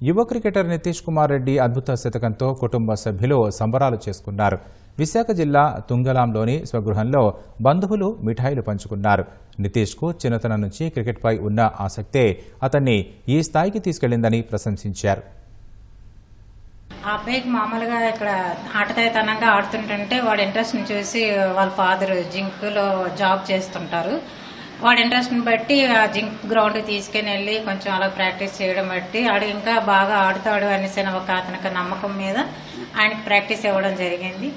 యువ క్రికెటర్ నితీష్ కుమార్ రెడ్డి అద్భుత శతకంతో కుటుంబ సభ్యులు సంబరాలు చేసుకున్నారు. విశాఖ జిల్లా తుంగలాంలోని స్వగృహంలో బంధువులు మిఠాయిలు పంచుకున్నారు. నితీష్కు చిన్నతనం నుంచి క్రికెట్పై ఉన్న ఆసక్తే అతన్ని ఈ స్థాయికి తీసుకెళ్లిందని ప్రశంసించారు. ఆ అబ్బాయికి మామూలుగా ఇక్కడ ఆటతనంగా ఆడుతుంటే వాడి ఇంట్రెస్ట్ని చూసి వాళ్ళ ఫాదర్ జింక్లో జాబ్ చేస్తుంటారు. వాడి ఇంట్రెస్ట్ని బట్టి ఆ జింక్ గ్రౌండ్కి తీసుకుని వెళ్ళి కొంచెం అలా ప్రాక్టీస్ చేయడం బట్టి ఆడు ఇంకా బాగా ఆడుతాడు అనేసి ఒక అతనికి నమ్మకం మీద ఆయనకి ప్రాక్టీస్ ఇవ్వడం జరిగింది.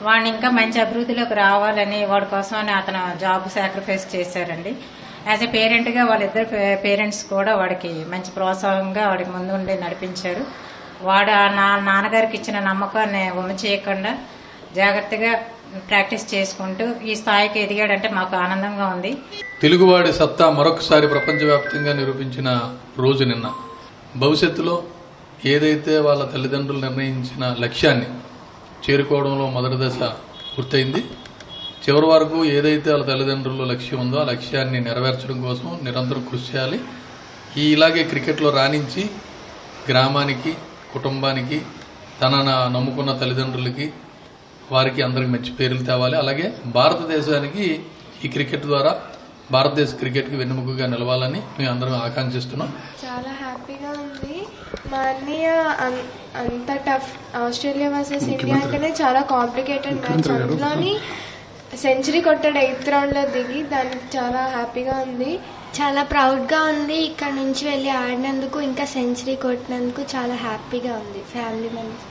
వాడిని ఇంకా మంచి అభివృద్ధిలోకి రావాలని వాడి కోసమని అతను జాబ్ సాక్రిఫైస్ చేశారండి. యాజ్ ఎ పేరెంట్గా వాళ్ళిద్దరు పేరెంట్స్ కూడా వాడికి మంచి ప్రోత్సాహంగా వాడికి ముందుండి నడిపించారు. వాడు నాన్నగారికి ఇచ్చిన నమ్మకాన్ని వమ్ము చేయకుండా జాగ్రత్తగా ప్రాక్టీస్ చేసుకుంటూ ఈ స్థాయికి ఎదిగాడంటే మాకు ఆనందంగా ఉంది. తెలుగువాడి సత్తా మరొకసారి ప్రపంచవ్యాప్తంగా నిరూపించిన రోజు నిన్న. భవిష్యత్తులో ఏదైతే వాళ్ళ తల్లిదండ్రులు నిర్ణయించిన లక్ష్యాన్ని చేరుకోవడంలో మొదటి దశ పూర్తయింది. చివరి వరకు ఏదైతే వాళ్ళ తల్లిదండ్రుల లక్ష్యం ఉందో ఆ లక్ష్యాన్ని నెరవేర్చడం కోసం నిరంతరం కృషి చేయాలి. ఇలాగే క్రికెట్లో రాణించి గ్రామానికి, కుటుంబానికి, తన నమ్ముకున్న తల్లిదండ్రులకి, వారికి అందరికి మంచి పేర్లు తేవాలి. అలాగే భారతదేశానికి ఈ క్రికెట్ ద్వారా భారతదేశ క్రికెట్కి వెన్నెముకగా నిలవాలని మేము అందరం ఆకాంక్షిస్తున్నాం. చాలా హ్యాపీగా ఉంది. మా అన్నయ్య అంత టఫ్ ఆస్ట్రేలియా వర్సెస్ ఇండియా అంటేనే చాలా కాంప్లికేటెడ్ మ్యాచ్. అందులోని సెంచరీ కొట్టాడు 8th రౌండ్లో దిగి. దానికి చాలా హ్యాపీగా ఉంది. చాలా ప్రౌడ్గా ఉంది. ఇక్కడ నుంచి వెళ్ళి ఆడినందుకు, ఇంకా సెంచరీ కొట్టినందుకు చాలా హ్యాపీగా ఉంది. Family members